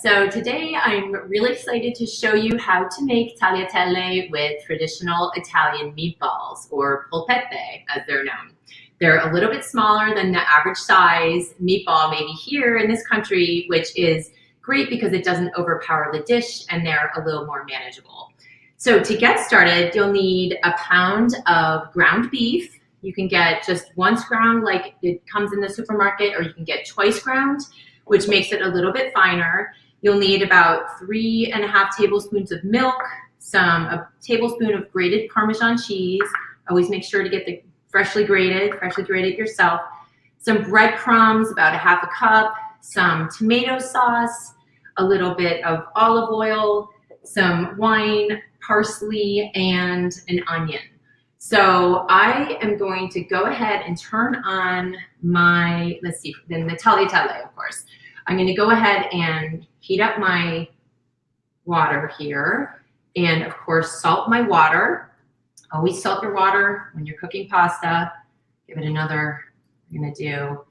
So today I'm really excited to show you how to make tagliatelle with traditional Italian meatballs, or polpette as they're known. They're a little bit smaller than the average size meatball maybe here in this country, which is great because it doesn't overpower the dish and they're a little more manageable. So to get started, you'll need a pound of ground beef. You can get just once ground like it comes in the supermarket, or you can get twice ground, which makes it a little bit finer. You'll need about 3.5 tablespoons of milk, a tablespoon of grated Parmesan cheese. Always make sure to get the freshly grated yourself. Some breadcrumbs, about a half a cup, some tomato sauce, a little bit of olive oil, some wine, parsley, and an onion. So I am going to go ahead and turn on my, the tagliatelle, of course. I'm going to go ahead and heat up my water here, and of course salt my water. Always salt your water when you're cooking pasta. Give it another, I'm going to do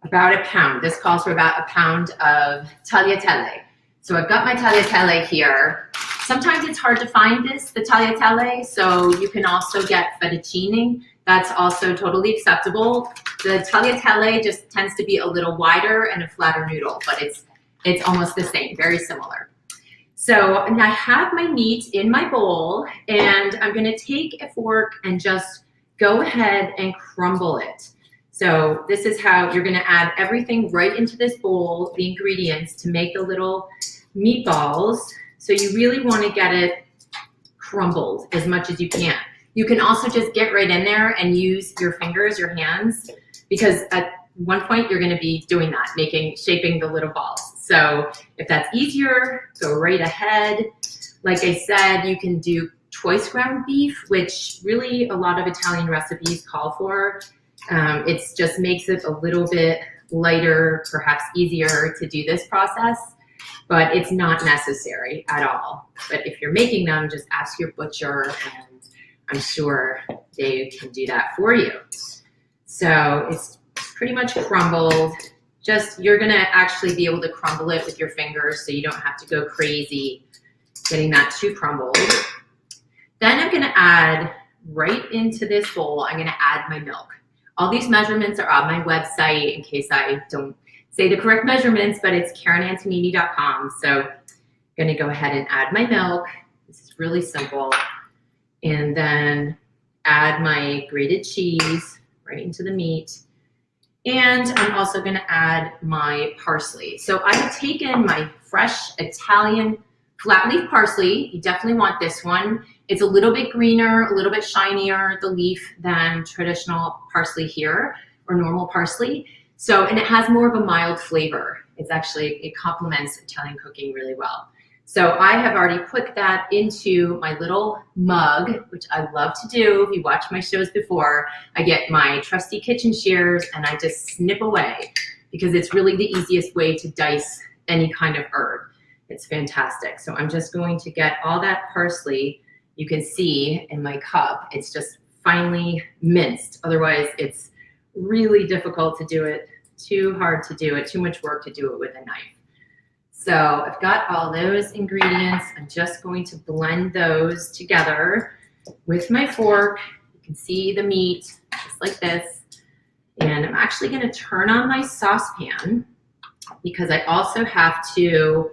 about a pound. This calls for about a pound of tagliatelle. So I've got my tagliatelle here. Sometimes it's hard to find the tagliatelle, so you can also get fettuccine. That's also totally acceptable. The tagliatelle just tends to be a little wider and a flatter noodle, but it's almost the same, very similar. So I have my meat in my bowl, and I'm gonna take a fork and just go ahead and crumble it. So this is how you're gonna add everything right into this bowl, the ingredients, to make the little meatballs. So you really wanna get it crumbled as much as you can. You can also just get right in there and use your fingers, your hands, because at one point you're gonna be doing that, shaping the little balls. So if that's easier, go right ahead. Like I said, you can do twice ground beef, which really a lot of Italian recipes call for. It just makes it a little bit lighter, perhaps easier to do this process, but it's not necessary at all. But if you're making them, just ask your butcher, and I'm sure they can do that for you. So it's pretty much crumbled. You're gonna actually be able to crumble it with your fingers, so you don't have to go crazy getting that too crumbled. Then I'm gonna add right into this bowl, I'm gonna add my milk. All these measurements are on my website in case I don't say the correct measurements, but it's KarenAntonini.com. So I'm gonna go ahead and add my milk. This is really simple. And then add my grated cheese right into the meat. And I'm also gonna add my parsley. So I've taken my fresh Italian flat leaf parsley. You definitely want this one. It's a little bit greener, a little bit shinier, the leaf, than traditional parsley here, or normal parsley. So, and it has more of a mild flavor. It complements Italian cooking really well. So I have already put that into my little mug, which I love to do. If you watch my shows before, I get my trusty kitchen shears and I just snip away, because it's really the easiest way to dice any kind of herb. It's fantastic. So I'm just going to get all that parsley. You can see in my cup, it's just finely minced. Otherwise, it's really difficult to do it, too hard to do it, too much work to do it with a knife. So I've got all those ingredients. I'm just going to blend those together with my fork. You can see the meat just like this. And I'm actually gonna turn on my saucepan, because I also have to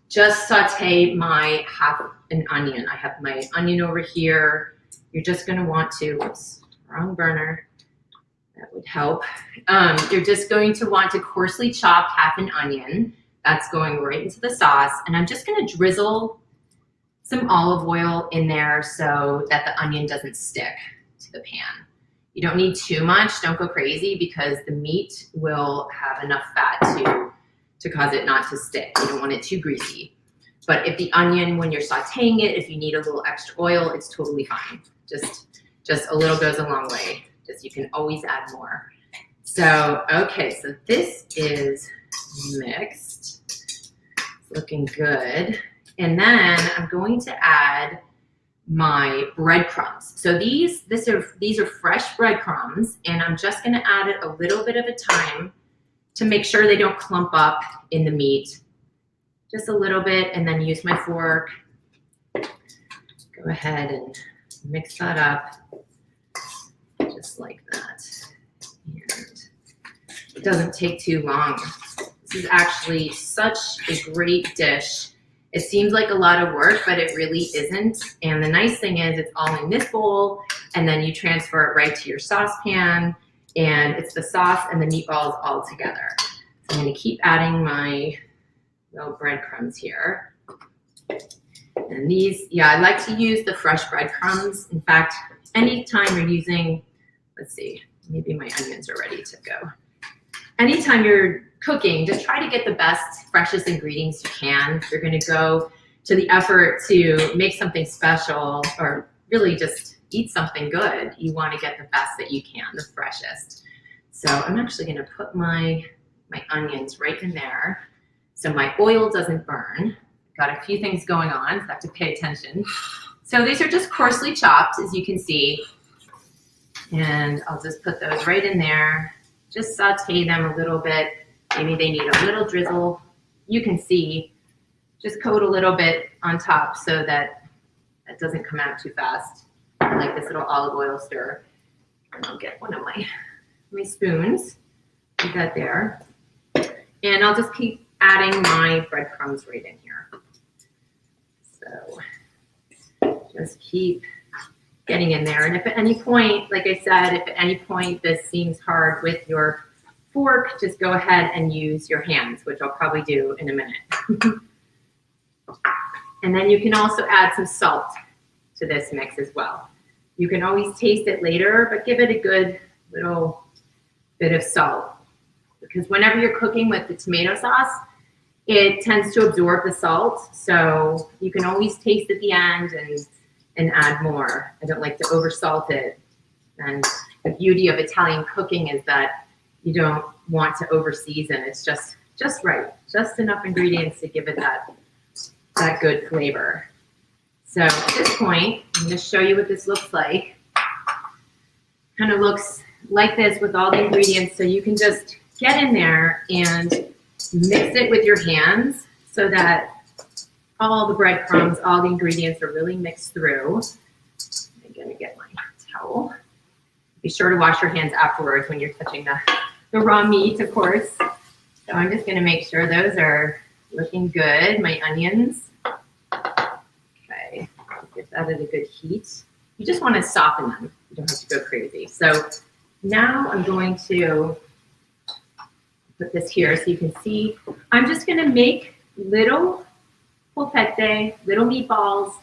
just saute my half an onion. I have my onion over here. You're just gonna want to, whoops, wrong burner. That would help. You're just going to want to coarsely chop half an onion. That's going right into the sauce. And I'm just gonna drizzle some olive oil in there so that the onion doesn't stick to the pan. You don't need too much, don't go crazy, because the meat will have enough fat to cause it not to stick. You don't want it too greasy. But if the onion, when you're sauteing it, if you need a little extra oil, it's totally fine. Just a little goes a long way. You can always add more. So, okay, so this is mixed. It's looking good. And then I'm going to add my breadcrumbs. So these are fresh breadcrumbs, and I'm just gonna add it a little bit at a time to make sure they don't clump up in the meat. just a little bit, and then use my fork. Go ahead and mix that up just like that. And it doesn't take too long. This is actually such a great dish. It seems like a lot of work, but it really isn't. And the nice thing is it's all in this bowl, and then you transfer it right to your saucepan, and it's the sauce and the meatballs all together. So I'm gonna keep adding my little breadcrumbs here. And these, yeah, I like to use the fresh breadcrumbs. In fact, anytime you're using, let's see, maybe my onions are ready to go. Anytime you're cooking, just try to get the best, freshest ingredients you can. If you're gonna go to the effort to make something special or really just eat something good, you wanna get the best that you can, the freshest. So I'm actually gonna put my onions right in there so my oil doesn't burn. Got a few things going on, so I have to pay attention. So these are just coarsely chopped, as you can see. And I'll just put those right in there. Just saute them a little bit. Maybe they need a little drizzle. You can see, just coat a little bit on top so that it doesn't come out too fast. I like this little olive oil stir. And I'll get one of my spoons. Put that there. And I'll just keep adding my breadcrumbs right in here. So just keep getting in there. And if at any point, like I said, if at any point this seems hard with your fork, just go ahead and use your hands, which I'll probably do in a minute. And then you can also add some salt to this mix as well. You can always taste it later, but give it a good little bit of salt. Because whenever you're cooking with the tomato sauce, it tends to absorb the salt. So you can always taste at the end and add more. I don't like to over salt it. And the beauty of Italian cooking is that you don't want to over season. It's just right, just enough ingredients to give it that good flavor. So at this point, I'm going to show you what this looks like. Kind of looks like this with all the ingredients. So you can just get in there and mix it with your hands so that all the breadcrumbs, all the ingredients are really mixed through. I'm going to get my towel. Be sure to wash your hands afterwards when you're touching the raw meat, of course. So I'm just going to make sure those are looking good. My onions. Okay, get that at a good heat. You just want to soften them. You don't have to go crazy. So now I'm going to put this here so you can see. I'm just going to make little polpette, little meatballs,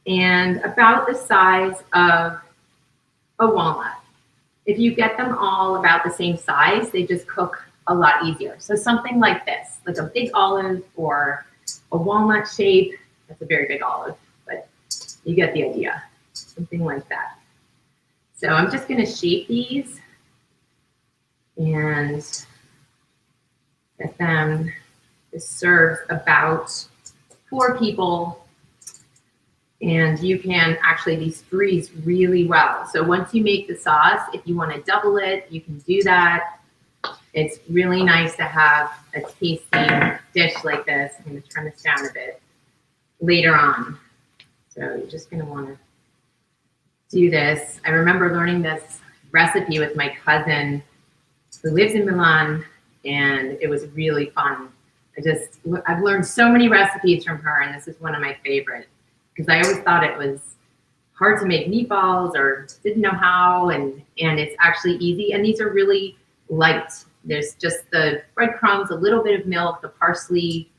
and about the size of a walnut. If you get them all about the same size, they just cook a lot easier. So something like this, like a big olive or a walnut shape. That's a very big olive, but you get the idea. Something like that. So I'm just going to shape these and get them. This serves about 4 people, and you can actually, these freeze really well. So once you make the sauce, if you want to double it, you can do that. It's really nice to have a tasty dish like this. I'm going to turn this down a bit later on. So you're just going to want to do this. I remember learning this recipe with my cousin who lives in Milan, and it was really fun. I've learned so many recipes from her, and this is one of my favorite because I always thought it was hard to make meatballs or didn't know how, and it's actually easy. And these are really light. There's just the breadcrumbs, a little bit of milk, the parsley,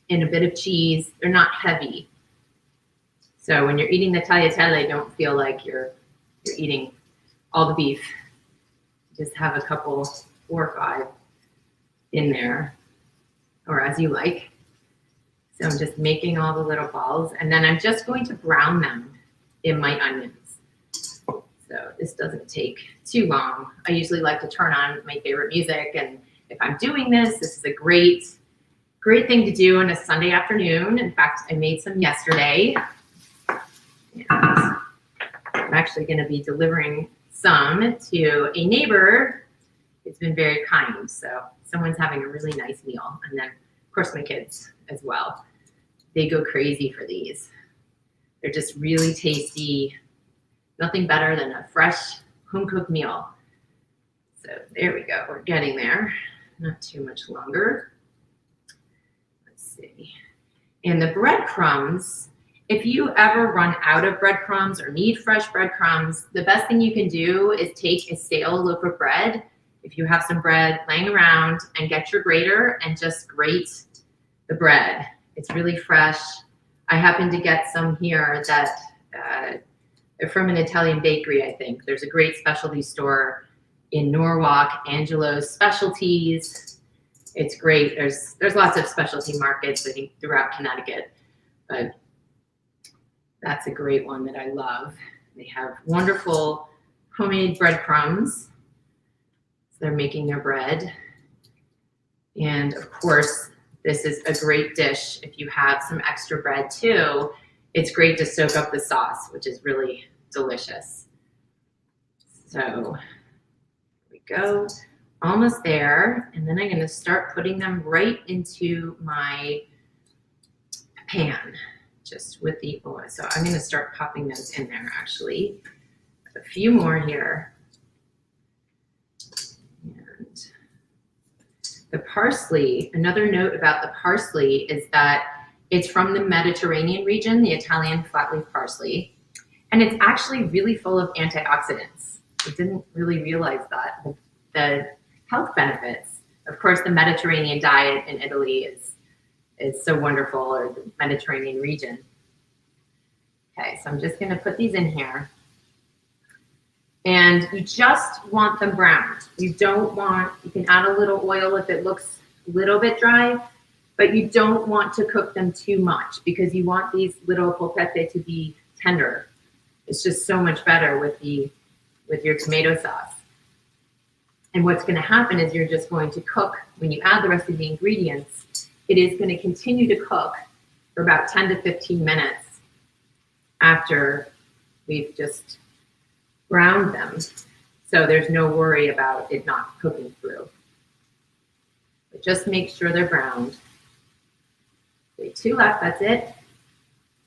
and a bit of cheese. They're not heavy. So when you're eating the tagliatelle, don't feel like you're eating all the beef. Just have a couple, 4 or 5 in there, or as you like. So I'm just making all the little balls, and then I'm just going to brown them in my onions. So this doesn't take too long. I usually like to turn on my favorite music, and if I'm doing this is a great thing to do on a Sunday afternoon. In fact, I made some yesterday, and I'm actually going to be delivering some to a neighbor. It's been very kind. So someone's having a really nice meal, and then course, my kids as well. They go crazy for these. They're just really tasty. Nothing better than a fresh home-cooked meal. So there we go. We're getting there. Not too much longer. Let's see. And the breadcrumbs, if you ever run out of breadcrumbs or need fresh breadcrumbs, the best thing you can do is take a stale loaf of bread, if you have some bread laying around, and get your grater and just grate the bread. It's really fresh. I happen to get some here that are from an Italian bakery, I think. There's a great specialty store in Norwalk, Angelo's Specialties. It's great. There's lots of specialty markets, I think, throughout Connecticut, but that's a great one that I love. They have wonderful homemade breadcrumbs. So they're making their bread. And of course, this is a great dish if you have some extra bread too. It's great to soak up the sauce, which is really delicious. So here we go. Almost there. And then I'm going to start putting them right into my pan, just with the oil. So I'm going to start popping those in there actually. A few more here. And the parsley, another note about the parsley is that it's from the Mediterranean region, the Italian flatleaf parsley, and it's actually really full of antioxidants. I didn't really realize that. The health benefits. Of course, the Mediterranean diet in Italy is so wonderful, or the Mediterranean region. Okay, so I'm just gonna put these in here. And you just want them browned. You don't want, you can add a little oil if it looks a little bit dry, but you don't want to cook them too much because you want these little polpette to be tender. It's just so much better with your tomato sauce. And what's going to happen is you're just going to cook, when you add the rest of the ingredients, it is going to continue to cook for about 10 to 15 minutes after we've just browned them. So there's no worry about it not cooking through. But just make sure they're browned. Okay, 2 left, that's it.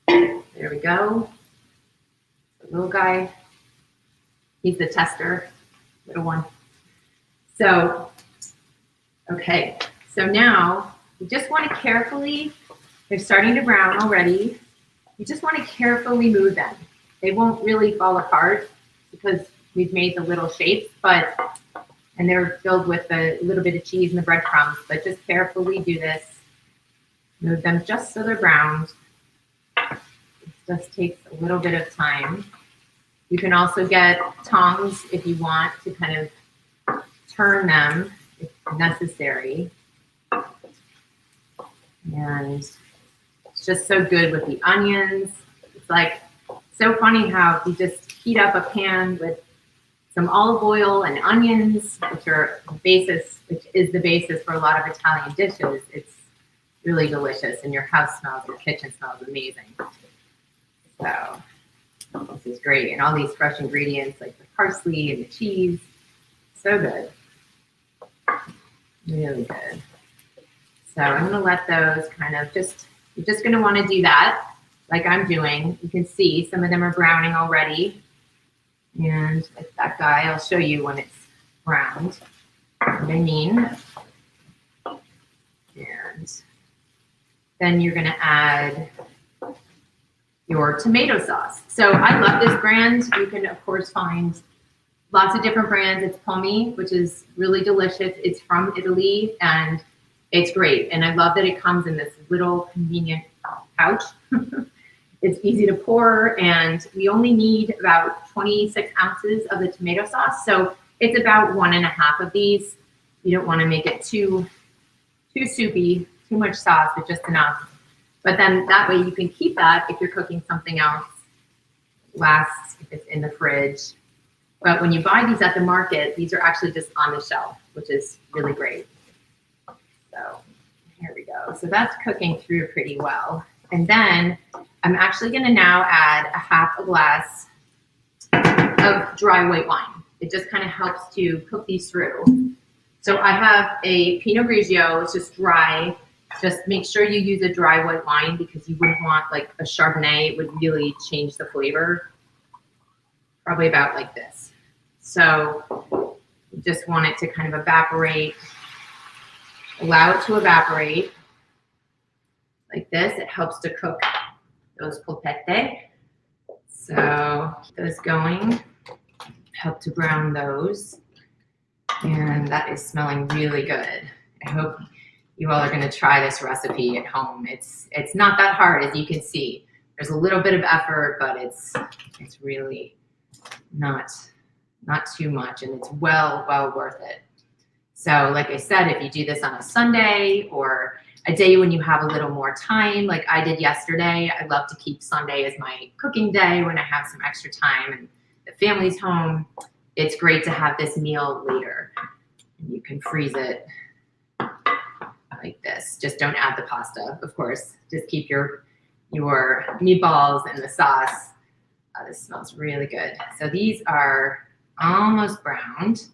There we go. The little guy, he's the tester, little one. So, okay, so now you just want to carefully, they're starting to brown already. You just want to carefully move them. They won't really fall apart because we've made the little shapes, and they're filled with a little bit of cheese and the breadcrumbs, but just carefully do this. Move them just so they're browned. It just takes a little bit of time. You can also get tongs if you want to kind of turn them if necessary. And it's just so good with the onions. It's like so funny how you just heat up a pan with some olive oil and onions, which is the basis for a lot of Italian dishes. It's really delicious, and your house smells, your kitchen smells amazing. So this is great, and all these fresh ingredients like the parsley and the cheese, so good. Really good. So I'm going to let those kind of you're just going to want to do that like I'm doing. You can see some of them are browning already. And like that guy, I'll show you when it's browned, what I mean. And then you're going to add your tomato sauce. So I love this brand. You can, of course, find lots of different brands. It's Pommi, which is really delicious. It's from Italy, and it's great. And I love that it comes in this little convenient pouch. It's easy to pour, and we only need about 26 ounces of the tomato sauce. So it's about 1.5 of these. You don't want to make it too soupy, too much sauce, but just enough. But then that way you can keep that if you're cooking something else, lasts if it's in the fridge. But when you buy these at the market, these are actually just on the shelf, which is really great. So here we go. So that's cooking through pretty well. And then I'm actually going to now add 1/2 glass of dry white wine. It just kind of helps to cook these through. So I have a Pinot Grigio, it's just dry. Just make sure you use a dry white wine because you wouldn't want like a Chardonnay. It would really change the flavor. Probably about like this. So you just want it to kind of evaporate. Allow it to evaporate like this. It helps to cook those polpette. So keep those going. Help to brown those. And that is smelling really good. I hope you all are going to try this recipe at home. It's not that hard, as you can see. There's a little bit of effort, but it's really not too much, and it's well worth it. So like I said, if you do this on a Sunday or a day when you have a little more time, like I did yesterday, I love to keep Sunday as my cooking day when I have some extra time and the family's home. It's great to have this meal later. And you can freeze it like this. Just don't add the pasta, of course. Just keep your meatballs and the sauce. This smells really good. So these are almost browned.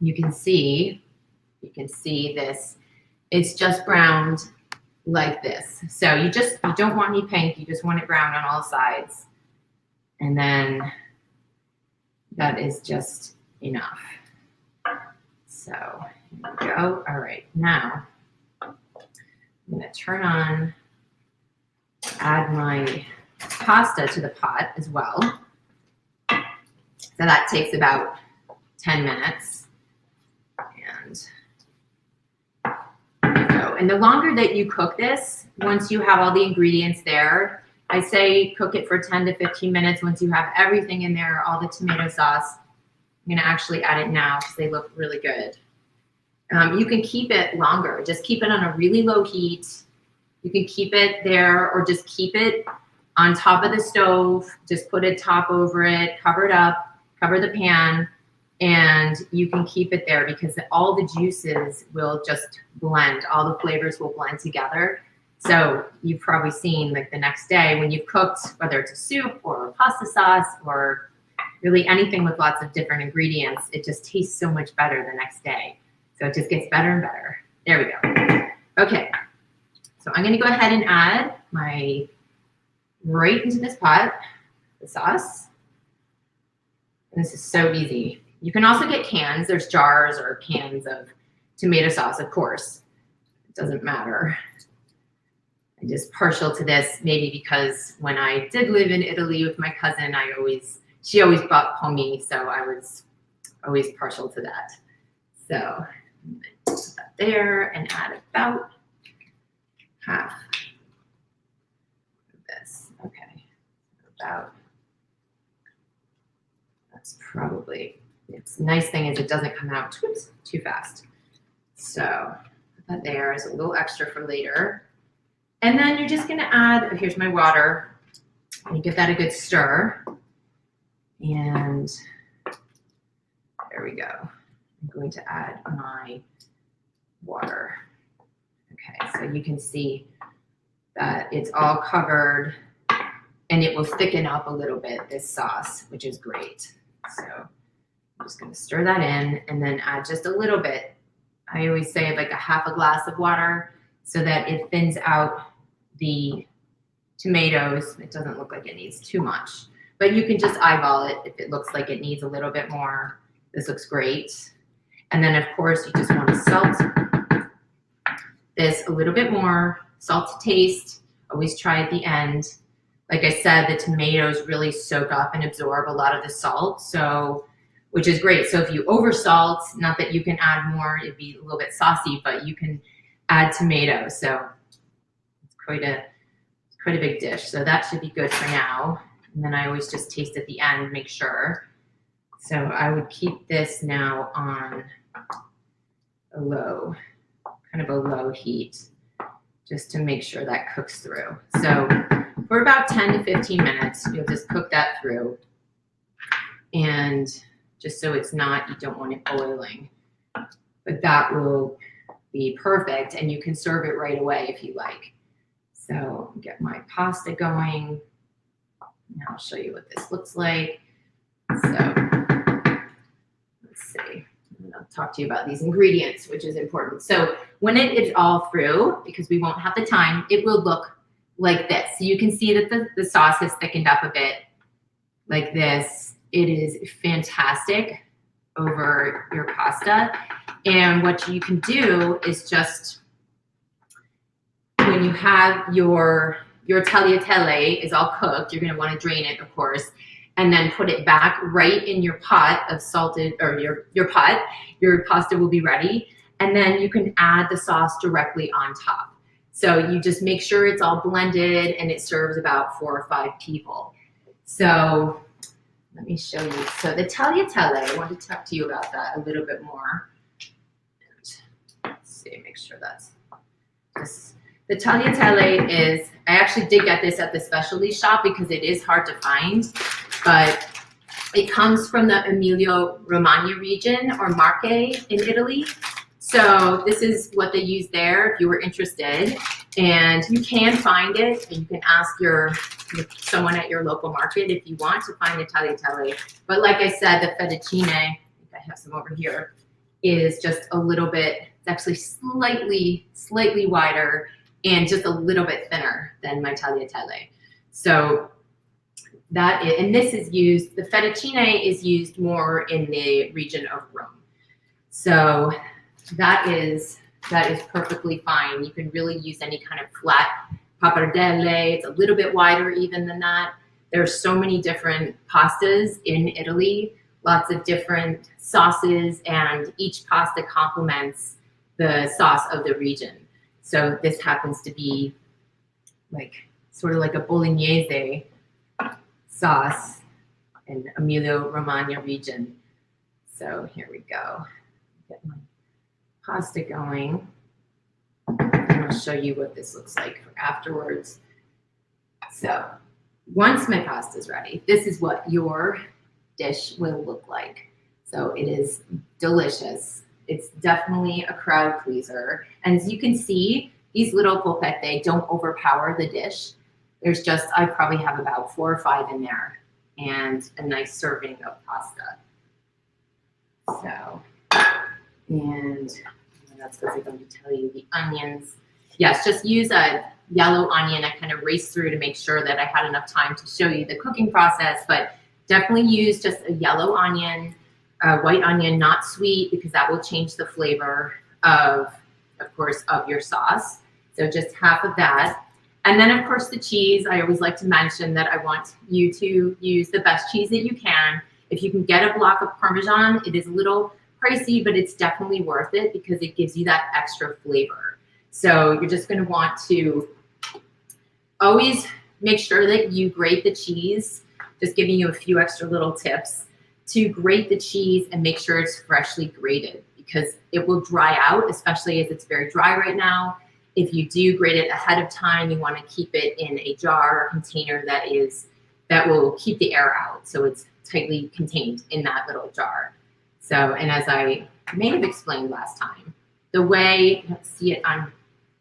You can see this. It's just browned like this. So you don't want any pink. You just want it brown on all sides. And then that is just enough. So here we go. All right, now I'm gonna turn on, add my pasta to the pot as well. So that takes about 10 minutes. And there you go. And the longer that you cook this, once you have all the ingredients there, I say cook it for 10 to 15 minutes. Once you have everything in there, all the tomato sauce, I'm gonna actually add it now because they look really good. You can keep it longer. Just keep it on a really low heat. You can keep it there or just keep it on top of the stove. Just put a top over it, cover it up, cover the pan, and you can keep it there because all the juices will just blend. All the flavors will blend together. So you've probably seen like the next day when you've cooked, whether it's a soup or a pasta sauce or really anything with lots of different ingredients, it just tastes so much better the next day. So it just gets better and better. There we go. Okay, so I'm gonna go ahead and add right into this pot, the sauce. And this is so easy. You can also get cans. There's jars or cans of tomato sauce, of course. It doesn't matter. I'm just partial to this, maybe because when I did live in Italy with my cousin, she always bought pommes, so I was always partial to that. So I'm gonna put that there and add about half of this. Okay, about, that's probably, it's nice thing is it doesn't come out too fast. So put that there as a little extra for later. And then you're just gonna add, here's my water, and you give that a good stir. And there we go. I'm going to add my water. Okay, so you can see that it's all covered and it will thicken up a little bit, this sauce, which is great. So I'm just gonna stir that in and then add just a little bit. I always say like a half a glass of water so that it thins out the tomatoes. It doesn't look like it needs too much, but you can just eyeball it if it looks like it needs a little bit more. This looks great. And then of course you just want to salt this a little bit more, salt to taste. Always try at the end. Like I said, the tomatoes really soak up and absorb a lot of the salt, so, which is great. So if you over salt, not that you can add more, it'd be a little bit saucy, but you can add tomato. So it's quite a big dish. So that should be good for now. And then I always just taste at the end, make sure. So I would keep this now on a low, kind of a low heat, just to make sure that cooks through. So for about 10 to 15 minutes, you'll just cook that through. And just so it's not, you don't want it boiling, but that will be perfect. And you can serve it right away if you like. So get my pasta going. And I'll show you what this looks like. So let's see. I'll talk to you about these ingredients, which is important. So When it is all through, because we won't have the time, it will look like this. So you can see that the sauce has thickened up a bit like this. It is fantastic over your pasta. And what you can do is just, when you have your tagliatelle is all cooked, you're going to want to drain it, of course, and then put it back right in your pot of salted, or your pot. Your pasta will be ready, and then you can add the sauce directly on top. So you just make sure it's all blended, and it serves about 4 or 5 people. So let me show you. So the tagliatelle, I want to talk to you about that a little bit more. And let's see, make sure that's this. The tagliatelle is, I actually did get this at the specialty shop because it is hard to find, but it comes from the Emilia-Romagna region, or Marche in Italy. So this is what they use there if you were interested. And you can find it, and you can ask someone at your local market if you want to find the tagliatelle. But like I said, the fettuccine, I think I have some over here, is just a little bit, it's actually slightly wider and just a little bit thinner than my tagliatelle. So that is, and this is used, the fettuccine is used more in the region of Rome. So that is perfectly fine. You can really use any kind of flat pappardelle. It's a little bit wider even than that. There's so many different pastas in Italy, lots of different sauces, and each pasta complements the sauce of the region. So this happens to be like sort of like a bolognese sauce in Emilia-Romagna region. So here we go. Get my pasta going, and I'll show you what this looks like afterwards. So once my pasta is ready, this is what your dish will look like. So it is delicious. It's definitely a crowd pleaser. And as you can see, these little polpette don't overpower the dish. There's just, I probably have about 4 or 5 in there, and a nice serving of pasta. So, and that's because I'm going to tell you the onions. Yes, just use a yellow onion. I kind of raced through to make sure that I had enough time to show you the cooking process, but definitely use just a yellow onion, white onion, not sweet, because that will change the flavor of course, of your sauce. So just half of that. And then of course the cheese, I always like to mention that I want you to use the best cheese that you can. If you can get a block of Parmesan, it is a little pricey, but it's definitely worth it because it gives you that extra flavor. So you're just going to want to always make sure that you grate the cheese, just giving you a few extra little tips to grate the cheese and make sure it's freshly grated, because it will dry out, especially as it's very dry right now. If you do grate it ahead of time, you want to keep it in a jar or container that will keep the air out, so it's tightly contained in that little jar. So, and as I may have explained last time, the way, let's see it on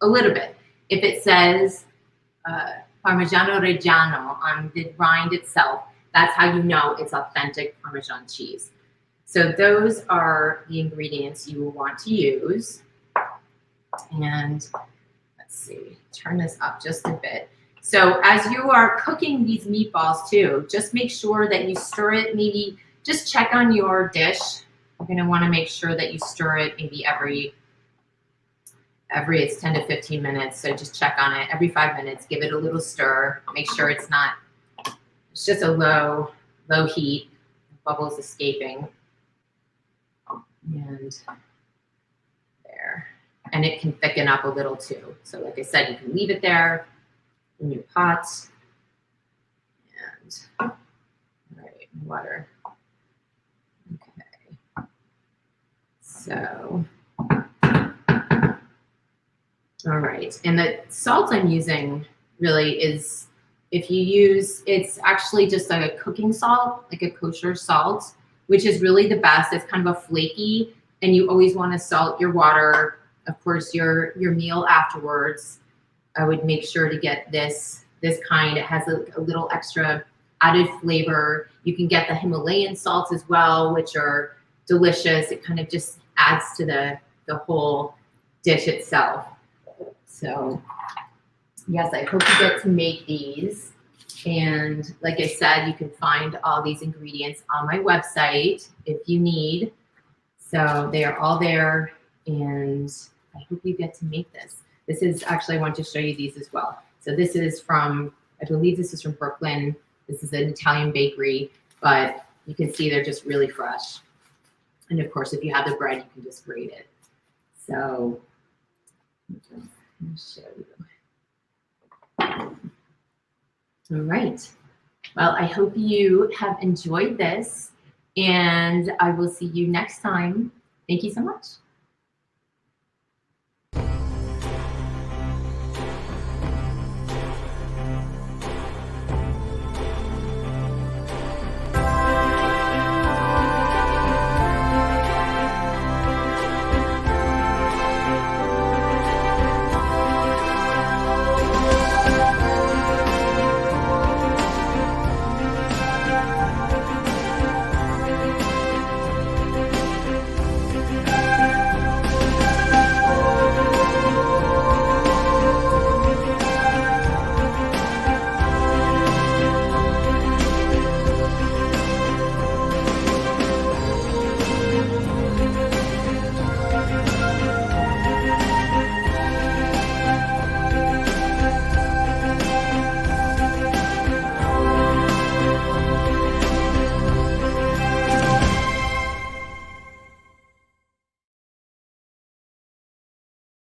a little bit, if it says Parmigiano Reggiano on the rind itself, that's how you know it's authentic Parmesan cheese. So those are the ingredients you will want to use. And let's see, turn this up just a bit. So as you are cooking these meatballs too, just make sure that you stir it, maybe just check on your dish. You're gonna wanna make sure that you stir it maybe every it's 10 to 15 minutes. So just check on it every 5 minutes, give it a little stir, make sure it's just a low heat, bubbles escaping. And there, and it can thicken up a little too. So like I said, you can leave it there in your pot. And all right, water. Okay. So, all right, and the salt I'm using really is, if you use, it's actually just like a cooking salt, like a kosher salt, which is really the best. It's kind of a flaky, and you always want to salt your water, of course, your meal afterwards. I would make sure to get this kind. It has a little extra added flavor. You can get the Himalayan salts as well, which are delicious. It kind of just adds to the whole dish itself. So yes, I hope you get to make these. And like I said, you can find all these ingredients on my website if you need. So they are all there, and I hope you get to make this. This is actually, I want to show you these as well. So this is from, I believe this is from Brooklyn. This is an Italian bakery, but you can see they're just really fresh. And of course, if you have the bread, you can just grate it. So let me show you. All right. Well, I hope you have enjoyed this, and I will see you next time. Thank you so much.